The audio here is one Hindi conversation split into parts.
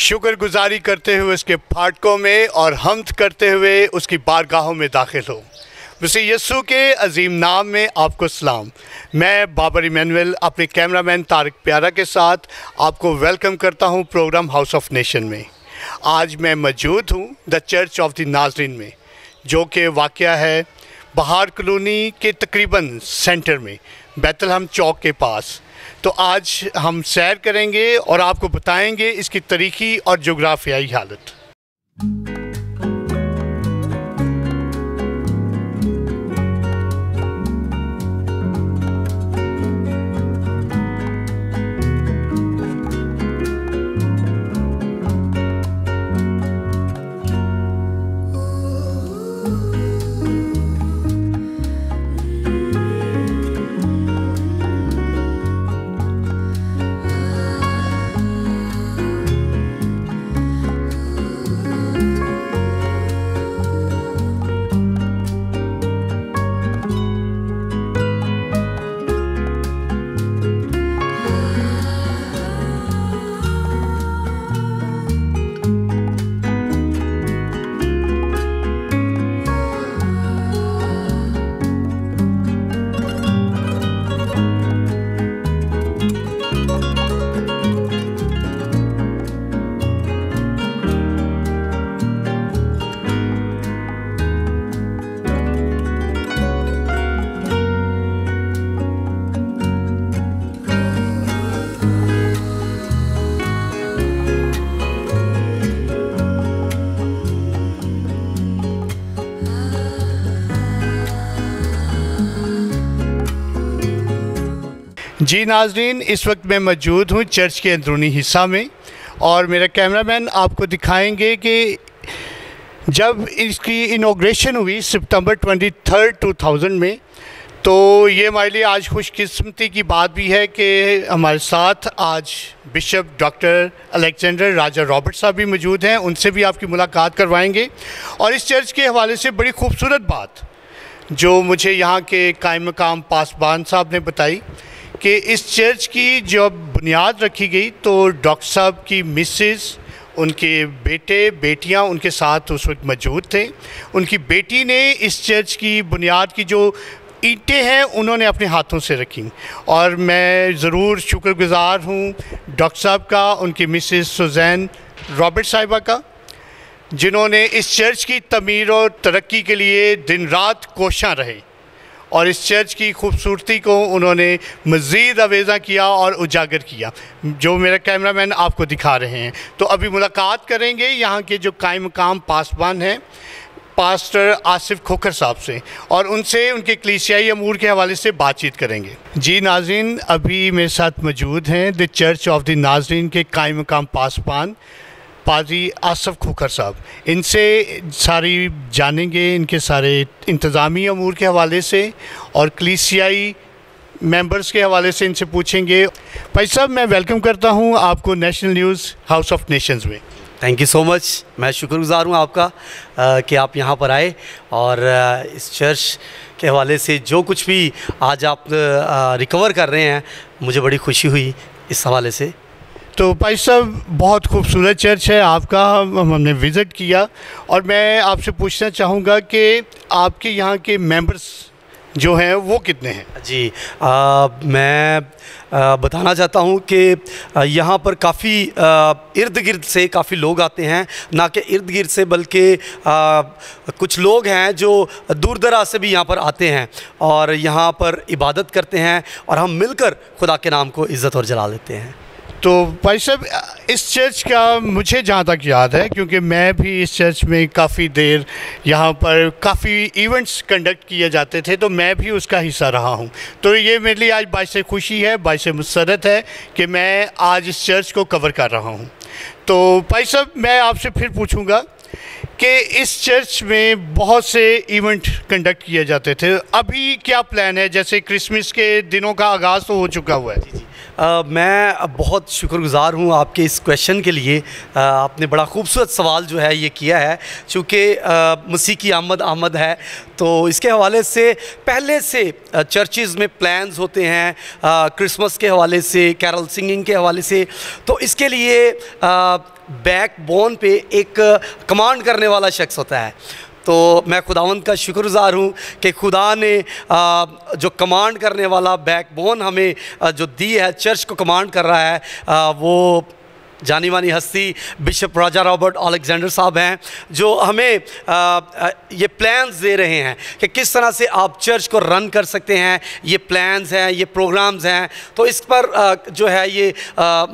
शुक्रगुजारी करते हुए उसके फाटकों में और हम्द करते हुए उसकी बारगाहों में दाखिल हो। मसीह यीशु के अजीम नाम में आपको सलाम। मैं बाबर इमैनुअल अपने कैमरामैन तारिक प्यारा के साथ आपको वेलकम करता हूं प्रोग्राम हाउस ऑफ नेशन में। आज मैं मौजूद हूं द चर्च ऑफ द नाज़रीन में, जो कि वाक़या है बहार कॉलोनी के तकरीबन सेंटर में, बैतलहम चौक के पास। तो आज हम सैर करेंगे और आपको बताएंगे इसकी तारीख़ी और जोग्राफियाई हालत। जी नाज़रीन, इस वक्त मैं मौजूद हूँ चर्च के अंदरूनी हिस्सा में और मेरा कैमरामैन आपको दिखाएंगे कि जब इसकी इनॉग्रेशन हुई सितंबर 23, 2000 में, तो ये हमारे लिए आज खुशकिस्मती की बात भी है कि हमारे साथ आज बिशप डॉक्टर अलेक्जेंडर राजा रॉबर्ट साहब भी मौजूद हैं। उनसे भी आपकी मुलाकात करवाएंगे और इस चर्च के हवाले से बड़ी खूबसूरत बात जो मुझे यहाँ के कायम मकाम पासबान साहब ने बताई कि इस चर्च की जब बुनियाद रखी गई तो डॉक्टर साहब की मिसेस, उनके बेटे बेटियां उनके साथ उस वक्त मौजूद थे। उनकी बेटी ने इस चर्च की बुनियाद की जो ईंटें हैं उन्होंने अपने हाथों से रखी और मैं ज़रूर शुक्रगुज़ार हूँ डॉक्टर साहब का, उनकी मिसेस सुजैन रॉबर्ट साहिबा का, जिन्होंने इस चर्च की तमीर और तरक्की के लिए दिन रात कोशां रहे और इस चर्च की खूबसूरती को उन्होंने मज़ीद अवेज़ा किया और उजागर किया, जो मेरा कैमरामैन आपको दिखा रहे हैं। तो अभी मुलाकात करेंगे यहाँ के जो कायम मकाम पासबान हैं पास्टर आसिफ खोखर साहब से और उनसे उनके कलीसियाई अमूर के हवाले से बातचीत करेंगे। जी नाज़रीन, अभी मेरे साथ मौजूद हैं द चर्च ऑफ द नाज़रीन के कायम मकाम पासबान पाजी आसिफ खोखर साहब। इनसे सारी जानेंगे इनके सारे इंतज़ामी अमूर के हवाले से और कलीसियाई मेंबर्स के हवाले से इनसे पूछेंगे। भाई साहब, मैं वेलकम करता हूं आपको national news house of nations में। Thank you so much. मैं शुक्रगुज़ार हूँ आपका कि आप यहाँ पर आए और इस चर्च के हवाले से जो कुछ भी आज आप रिकवर कर रहे हैं, मुझे बड़ी खुशी हुई इस हवाले से। तो भाई साहब, बहुत खूबसूरत चर्च है आपका, हमने विज़िट किया और मैं आपसे पूछना चाहूँगा कि आपके यहाँ के मेंबर्स जो हैं वो कितने हैं? जी, मैं बताना चाहता हूँ कि यहाँ पर काफ़ी इर्द गिर्द से काफ़ी लोग आते हैं, ना कि इर्द गिर्द से बल्कि कुछ लोग हैं जो दूर दराज से भी यहाँ पर आते हैं और यहाँ पर इबादत करते हैं और हम मिलकर खुदा के नाम को इज़्ज़त और जला देते हैं। तो भाई साहब, इस चर्च का मुझे जहाँ तक याद है, क्योंकि मैं भी इस चर्च में काफ़ी देर यहाँ पर काफ़ी इवेंट्स कंडक्ट किए जाते थे, तो मैं भी उसका हिस्सा रहा हूँ। तो ये मेरे लिए आज बाइस खुशी है, बाइस मुसरत है कि मैं आज इस चर्च को कवर कर रहा हूँ। तो भाई साहब, मैं आपसे फिर पूछूँगा कि इस चर्च में बहुत से इवेंट कंडक्ट किए जाते थे, अभी क्या प्लान है? जैसे क्रिसमस के दिनों का आगाज़ तो हो चुका हुआ है। जी, मैं बहुत शुक्रगुज़ार हूँ आपके इस क्वेश्चन के लिए। आपने बड़ा खूबसूरत सवाल जो है ये किया है, चूँकि मसीह की आमद है, तो इसके हवाले से पहले से चर्चेज़ में प्लान्स होते हैं, क्रिसमस के हवाले से, कैरल सिंगिंग के हवाले से। तो इसके लिए बैकबोन पे एक कमांड करने वाला शख्स होता है। तो मैं खुदावंद का शुक्रगुज़ार हूँ कि खुदा ने जो कमांड करने वाला बैकबोन हमें जो दी है, चर्च को कमांड कर रहा है, वो जानी मानी हस्ती बिशप राजा रॉबर्ट अलेक्जेंडर साहब हैं, जो हमें ये प्लान्स दे रहे हैं कि किस तरह से आप चर्च को रन कर सकते हैं। ये प्लान्स हैं, ये प्रोग्राम्स हैं, तो इस पर जो है ये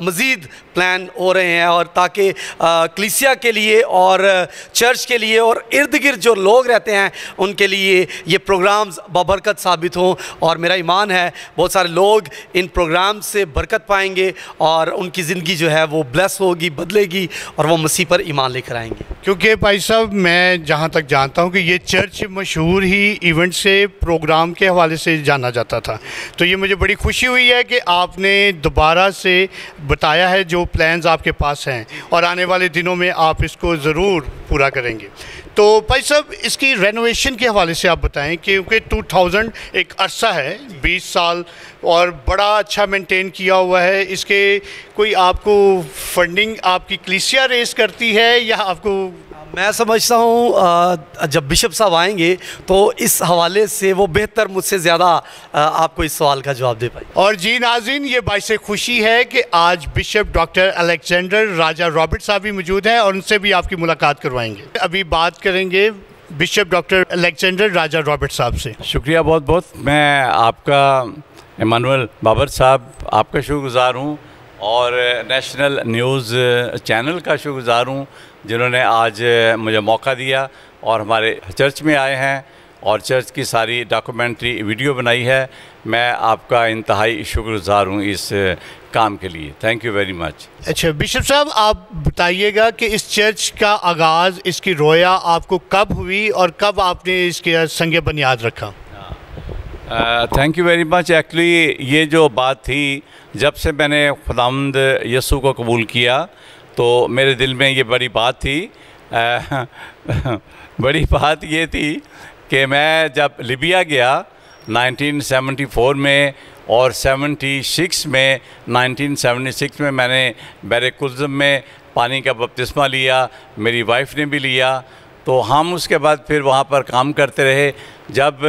मज़ीद प्लान हो रहे हैं, और ताकि कलीसिया के लिए और चर्च के लिए और इर्द गिर्द जो लोग रहते हैं उनके लिए ये प्रोग्राम्स बाबरकत साबित हों। और मेरा ईमान है बहुत सारे लोग इन प्रोग्राम्स से बरकत पाएंगे और उनकी ज़िंदगी जो है वो ब्लेस होगी, बदलेगी, और वो मसीह पर ईमान लेकर आएंगे। क्योंकि भाई साहब, मैं जहाँ तक जानता हूँ कि ये चर्च मशहूर ही इवेंट से, प्रोग्राम के हवाले से जाना जाता था, तो ये मुझे बड़ी खुशी हुई है कि आपने दोबारा से बताया है जो प्लान्स आपके पास हैं, और आने वाले दिनों में आप इसको ज़रूर पूरा करेंगे। तो भाई साहब, इसकी रेनोवेशन के हवाले से आप बताएं, क्योंकि 2000 एक अरसा है, 20 साल, और बड़ा अच्छा मेंटेन किया हुआ है। इसके कोई आपको फंडिंग आपकी कलीसिया रेस करती है या आपको? मैं समझता हूँ जब बिशप साहब आएंगे तो इस हवाले से वो बेहतर मुझसे ज़्यादा आपको इस सवाल का जवाब दे पाए। और जी नाज़रीन, ये बाइसे खुशी है कि आज बिशप डॉक्टर अलेक्जेंडर राजा रॉबर्ट साहब भी मौजूद हैं और उनसे भी आपकी मुलाकात करवाएंगे। अभी बात करेंगे बिशप डॉक्टर अलेक्जेंडर राजा रॉबर्ट साहब से। शुक्रिया बहुत बहुत। मैं आपका इमानुएल बाबर साहब आपका शुक्रगुज़ार हूँ, और नेशनल न्यूज़ चैनल का शुक्रगुज़ार हूँ जिन्होंने आज मुझे मौका दिया और हमारे चर्च में आए हैं और चर्च की सारी डॉक्यूमेंट्री वीडियो बनाई है। मैं आपका इंतहाई शुक्रगुज़ार हूँ इस काम के लिए। Thank you very much. अच्छा बिशप साहब, आप बताइएगा कि इस चर्च का आगाज़, इसकी रोया आपको कब हुई और कब आपने इसके संग बुनियाद रखा? Thank you very much. Actually ये जो बात थी, जब से मैंने खुदावंद यीशु को कबूल किया तो मेरे दिल में ये बड़ी बात थी। बड़ी बात ये थी कि मैं जब लिबिया गया 1974 में और 76 में 1976 में मैंने बैरकुल्ज़म में पानी का बपतिस्मा लिया, मेरी वाइफ ने भी लिया। तो हम उसके बाद फिर वहाँ पर काम करते रहे। जब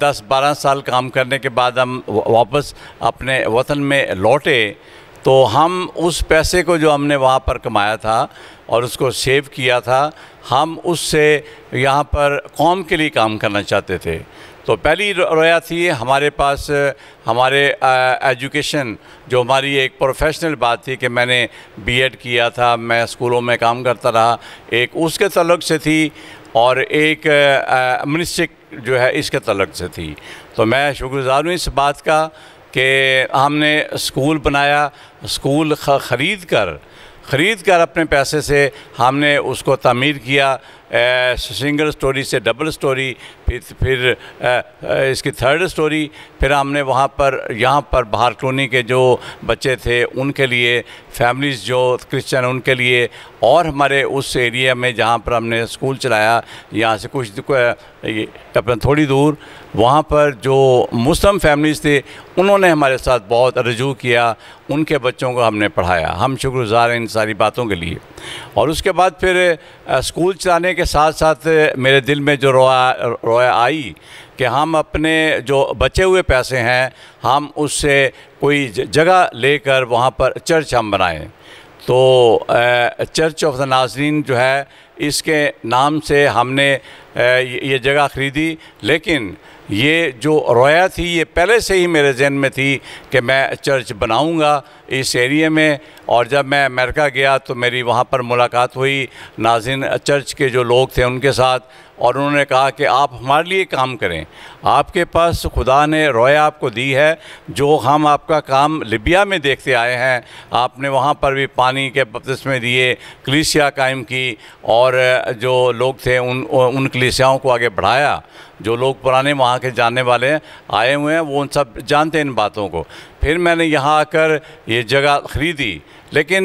10-12 साल काम करने के बाद हम वापस अपने वतन में लौटे, तो हम उस पैसे को जो हमने वहाँ पर कमाया था और उसको सेव किया था, हम उससे यहाँ पर कौम के लिए काम करना चाहते थे। तो पहली रोया थी हमारे पास, हमारे एजुकेशन जो हमारी एक प्रोफेशनल बात थी कि मैंने बीएड किया था, मैं स्कूलों में काम करता रहा, एक उसके तल्लुक़ से थी, और एक मिनिस्ट्रिक जो है इसके तल्लुक़ से थी। तो मैं शुक्रगुज़ार हूँ इस बात का कि हमने स्कूल बनाया, स्कूल ख़रीद कर अपने पैसे से हमने उसको तामीर किया। सिंगल स्टोरी से डबल स्टोरी, फिर इसकी थर्ड स्टोरी। फिर हमने वहाँ पर, यहाँ पर बाहर कॉलोनी के जो बच्चे थे उनके लिए, फैमिलीज़ जो क्रिश्चियन उनके लिए, और हमारे उस एरिया में जहाँ पर हमने स्कूल चलाया, यहाँ से कुछ अपना थोड़ी दूर, वहाँ पर जो मुस्लिम फैमिलीज़ थे उन्होंने हमारे साथ बहुत रजू किया, उनके बच्चों को हमने पढ़ाया। हम शुक्रगुज़ार हैं इन सारी बातों के लिए। और उसके बाद फिर स्कूल चलाने के साथ साथ मेरे दिल में जो रोया आई कि हम अपने जो बचे हुए पैसे हैं हम उससे कोई जगह लेकर वहाँ पर चर्च हम बनाएं। तो चर्च ऑफ द नाज़रीन जो है, इसके नाम से हमने ये जगह ख़रीदी। लेकिन ये जो रोया थी ये पहले से ही मेरे जहन में थी कि मैं चर्च बनाऊंगा इस एरिया में। और जब मैं अमेरिका गया तो मेरी वहाँ पर मुलाकात हुई नाज़रीन चर्च के जो लोग थे उनके साथ, और उन्होंने कहा कि आप हमारे लिए काम करें, आपके पास खुदा ने रोया आपको दी है, जो हम आपका काम लिबिया में देखते आए हैं, आपने वहाँ पर भी पानी के बपतिस्मे दिए, कलीसिया कायम की, और जो लोग थे उन कलीसियाओं को आगे बढ़ाया। जो लोग पुराने वहाँ के जानने वाले हैं, आए हुए हैं, वो उन सब जानते हैं इन बातों को। फिर मैंने यहाँ आकर ये जगह ख़रीदी, लेकिन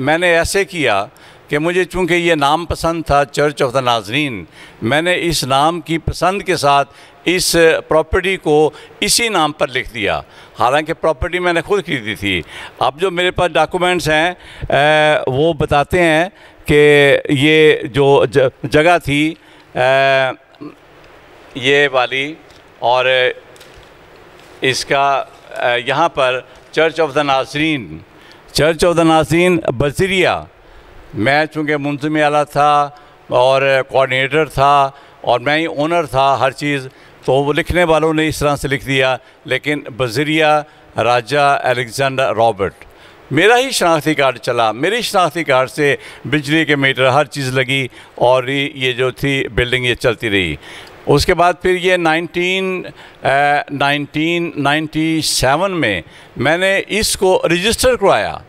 मैंने ऐसे किया कि मुझे चूँकि ये नाम पसंद था, चर्च ऑफ द नाज़रीन, मैंने इस नाम की पसंद के साथ इस प्रॉपर्टी को इसी नाम पर लिख दिया। हालांकि प्रॉपर्टी मैंने खुद खरीदी थी। अब जो मेरे पास डॉक्यूमेंट्स हैं वो बताते हैं कि ये जो जगह थी ये वाली, और इसका यहाँ पर चर्च ऑफ द नाज़रीन, चर्च ऑफ द नाज़रीन बज़रिया, मैं चूँकि मुंतज़िम आला था और कोऑर्डिनेटर था और मैं ही ओनर था हर चीज़, तो वो लिखने वालों ने इस तरह से लिख दिया, लेकिन बज़रिया राजा अलेक्जेंडर रॉबर्ट, मेरा ही शनाख्ती कार्ड चला, मेरी शनाख्ती कार्ड से बिजली के मीटर हर चीज़ लगी, और ये जो थी बिल्डिंग ये चलती रही। उसके बाद फिर ये 1997 में मैंने इसको रजिस्टर करवाया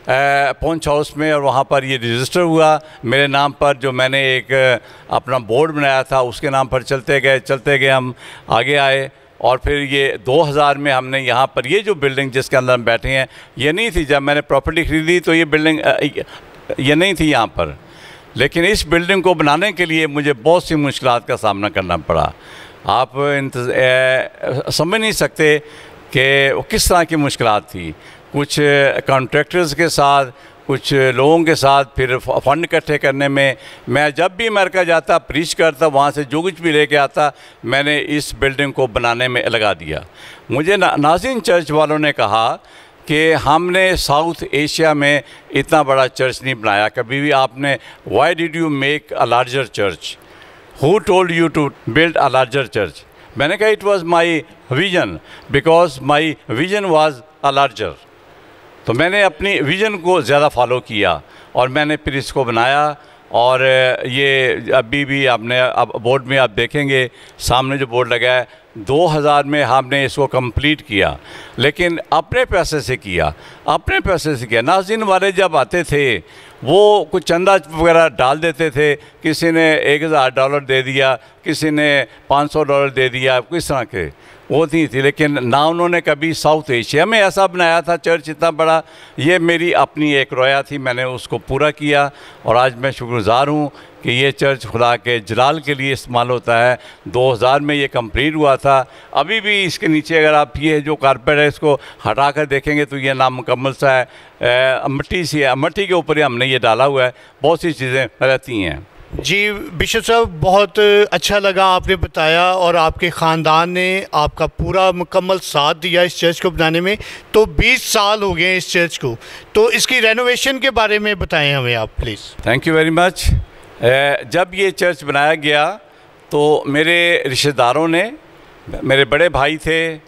पंच हाउस में, और वहाँ पर ये रजिस्टर हुआ मेरे नाम पर। जो मैंने एक अपना बोर्ड बनाया था उसके नाम पर चलते गए हम आगे आए, और फिर ये 2000 में हमने यहाँ पर ये जो बिल्डिंग जिसके अंदर हम बैठे हैं, ये नहीं थी जब मैंने प्रॉपर्टी ख़रीदी, तो ये बिल्डिंग ये नहीं थी यहाँ पर। लेकिन इस बिल्डिंग को बनाने के लिए मुझे बहुत सी मुश्किलात का सामना करना पड़ा। आप समझ नहीं सकते कि किस तरह की मुश्किलात थी। कुछ कॉन्ट्रैक्टर्स के साथ, कुछ लोगों के साथ, फिर फ़ंड इकट्ठे करने में। मैं जब भी अमेरिका जाता, प्रीच करता, वहाँ से जो कुछ भी लेके आता, मैंने इस बिल्डिंग को बनाने में लगा दिया। मुझे नाज़रीन चर्च वालों ने कहा कि हमने साउथ एशिया में इतना बड़ा चर्च नहीं बनाया कभी भी आपने। Why did you make a larger church? Who told you to build a larger church? मैंने कहा it was my vision, because my vision was a larger. तो मैंने अपनी विज़न को ज़्यादा फॉलो किया और मैंने फिर इसको बनाया। और ये अभी भी आपने अब बोर्ड में आप देखेंगे सामने जो बोर्ड लगा है, 2000 में हमने इसको कंप्लीट किया, लेकिन अपने पैसे से किया, अपने पैसे से किया। नाज़रीन वाले जब आते थे वो कुछ चंदा वगैरह डाल देते थे, किसी ने $1000 दे दिया, किसी ने $500 दे दिया, किस तरह के वो नहीं थी। लेकिन ना उन्होंने कभी साउथ एशिया में ऐसा बनाया था चर्च इतना बड़ा। ये मेरी अपनी एक रोया थी, मैंने उसको पूरा किया और आज मैं शुक्रगुज़ार हूँ कि ये चर्च खुदा के जलाल के लिए इस्तेमाल होता है। 2000 में ये कंप्लीट हुआ था। अभी भी इसके नीचे अगर आप ये जो कारपेट है इसको हटा कर देखेंगे तो ये नामुकम्मल सा है, मिट्टी सी है, मिट्टी के ऊपर ही हमने ये डाला हुआ है, बहुत सी चीज़ें रहती हैं। जी बिशप साहब, बहुत अच्छा लगा आपने बताया और आपके ख़ानदान ने आपका पूरा मुकम्मल साथ दिया इस चर्च को बनाने में। तो 20 साल हो गए इस चर्च को, तो इसकी रेनोवेशन के बारे में बताएं हमें आप please. Thank you very much. जब ये चर्च बनाया गया तो मेरे रिश्तेदारों ने, मेरे बड़े भाई थे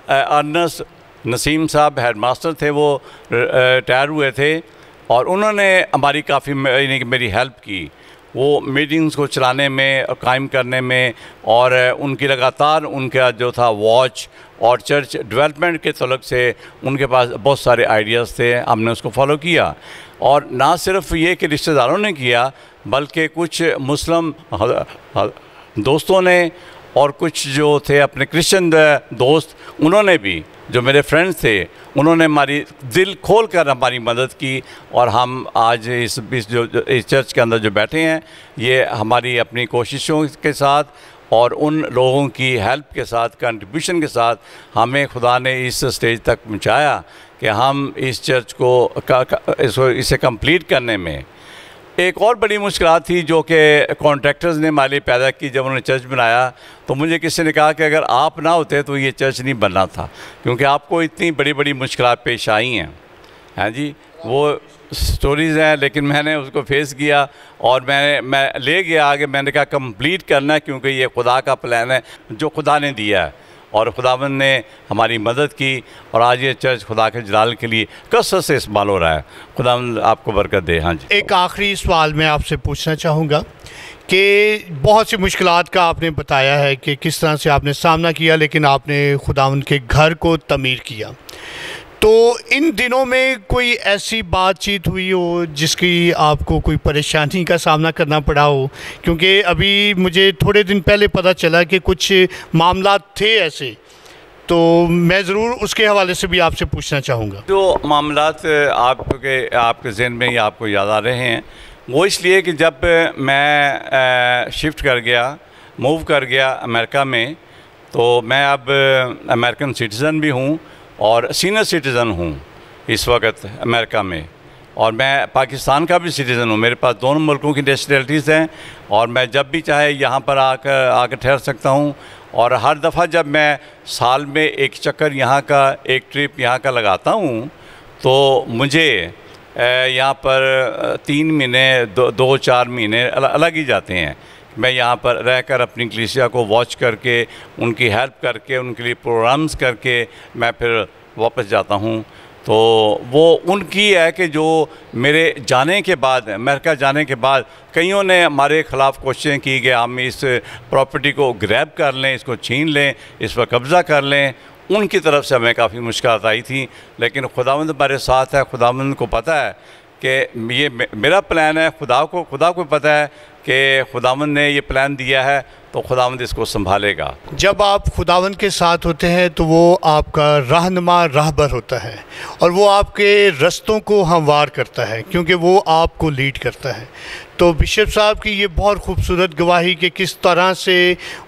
अर्नस नसीम साहब, हेड मास्टर थे, वो रिटायर हुए थे और उन्होंने हमारी काफ़ी मेरी हेल्प की। वो मीटिंग्स को चलाने में और कायम करने में, और उनकी लगातार उनका जो था वॉच और चर्च डेवलपमेंट के तलक से उनके पास बहुत सारे आइडियाज़ थे, हमने उसको फॉलो किया। और ना सिर्फ ये कि रिश्तेदारों ने किया बल्कि कुछ मुस्लिम दोस्तों ने और कुछ जो थे अपने क्रिश्चियन दोस्त, उन्होंने भी, जो मेरे फ्रेंड्स थे, उन्होंने हमारी दिल खोल कर हमारी मदद की। और हम आज इस चर्च के अंदर जो बैठे हैं, ये हमारी अपनी कोशिशों के साथ और उन लोगों की हेल्प के साथ, कंट्रीब्यूशन के साथ हमें खुदा ने इस स्टेज तक पहुंचाया कि हम इस चर्च को इसे कंप्लीट करने में। एक और बड़ी मुश्किल थी जो कि कॉन्ट्रैक्टर्स ने हमारे लिए पैदा की। जब उन्होंने चर्च बनाया तो मुझे किसी ने कहा कि अगर आप ना होते तो ये चर्च नहीं बनना था, क्योंकि आपको इतनी बड़ी बड़ी मुश्किल पेश आई हैं। हाँ जी, वो स्टोरीज़ हैं, लेकिन मैंने उसको फेस किया और मैं ले गया आगे। मैंने कहा कंप्लीट करना है, क्योंकि ये खुदा का प्लान है जो खुदा ने दिया है, और खुदावंद ने हमारी मदद की और आज ये चर्च खुदा के जलाल के लिए कसरत से इस्तेमाल हो रहा है। खुदावंद आपको बरकत दे। हाँ जी, एक आखिरी सवाल मैं आपसे पूछना चाहूँगा कि बहुत सी मुश्किलात का आपने बताया है कि किस तरह से आपने सामना किया, लेकिन आपने खुदावंद के घर को तमीर किया। तो इन दिनों में कोई ऐसी बातचीत हुई हो जिसकी आपको कोई परेशानी का सामना करना पड़ा हो? क्योंकि अभी मुझे थोड़े दिन पहले पता चला कि कुछ मामला थे ऐसे, तो मैं ज़रूर उसके हवाले से भी आपसे पूछना चाहूँगा। जो मामलात आपके ज़हन में या आपको याद आ रहे हैं, वो इसलिए कि जब मैं शिफ्ट कर गया, मूव कर गया अमेरिका में, तो मैं अब अमेरिकन सिटीज़न भी हूँ और सीनियर सिटीज़न हूँ इस वक्त अमेरिका में, और मैं पाकिस्तान का भी सिटीज़न हूँ। मेरे पास दोनों मुल्कों की नेशनलिटीज़ हैं और मैं जब भी चाहे यहाँ पर आकर ठहर सकता हूँ। और हर दफ़ा जब मैं साल में एक चक्कर यहाँ का, एक ट्रिप यहाँ का लगाता हूँ, तो मुझे यहाँ पर 3 महीने 2-4 महीने अलग ही जाते हैं। मैं यहाँ पर रहकर अपनी कलीसिया को वॉच करके, उनकी हेल्प करके, उनके लिए प्रोग्राम्स करके मैं फिर वापस जाता हूँ। तो वो उनकी है कि जो मेरे जाने के बाद, अमेरिका जाने के बाद कईयों ने हमारे ख़िलाफ़ कोशिशें की कि हम इस प्रॉपर्टी को ग्रैब कर लें, इसको छीन लें, इस पर कब्ज़ा कर लें। उनकी तरफ से हमें काफ़ी मुश्किलात आई थी, लेकिन खुदावंद हमारे साथ है। खुदावंद को पता है कि ये मेरा प्लान है, खुदा को पता है कि खुदावंद ने ये प्लान दिया है, तो खुदावंद इसको संभालेगा। जब आप खुदावंद के साथ होते हैं तो वो आपका रहनुमा, राहबर होता है और वो आपके रास्तों को हमवार करता है, क्योंकि वो आपको लीड करता है। तो बिशप साहब की ये बहुत खूबसूरत गवाही कि किस तरह से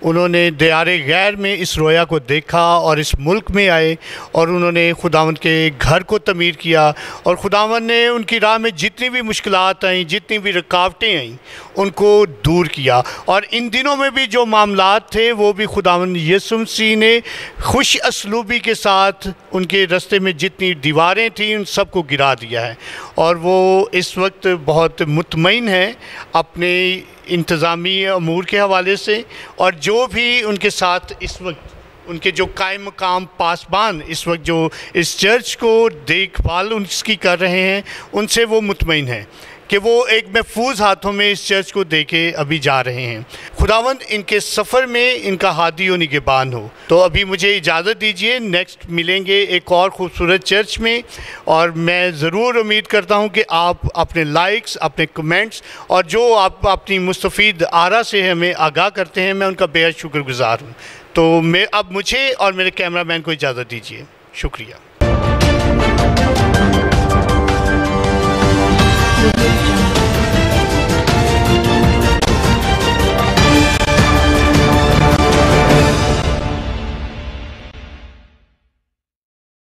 उन्होंने दियारे गैर में इस रोया को देखा और इस मुल्क में आए और उन्होंने खुदावंद के घर को तमीर किया, और खुदावंद ने उनकी राह में जितनी भी मुश्किलात आई, जितनी भी रुकावटें आईं, उनको दूर किया। और इन दिनों में भी जो मामलात थे वो भी खुदावंद यीशु मसीह ने खुश असलूबी के साथ उनके रास्ते में जितनी दीवारें थीं उन सबको गिरा दिया है। और वो इस वक्त बहुत मुतमईन है अपने इंतज़ामी अमूर के हवाले से, और जो भी उनके साथ इस वक्त उनके जो कायम मकाम पासबान इस वक्त जो इस चर्च को देखभाल उसकी कर रहे हैं, उनसे वो मुतमईन हैं कि वो एक महफूज हाथों में इस चर्च को देके अभी जा रहे हैं। खुदावंद इनके सफ़र में इनका हादी और निगहबान हो। तो अभी मुझे इजाज़त दीजिए, नेक्स्ट मिलेंगे एक और ख़ूबसूरत चर्च में, और मैं ज़रूर उम्मीद करता हूं कि आप अपने लाइक्स, अपने कमेंट्स और जो आप अपनी मुस्तफ़ीद आरा से हमें आगाह करते हैं, मैं उनका बेहद शुक्रगुज़ार हूँ। तो मैं अब मुझे और मेरे कैमरामैन को इजाज़त दीजिए। शुक्रिया।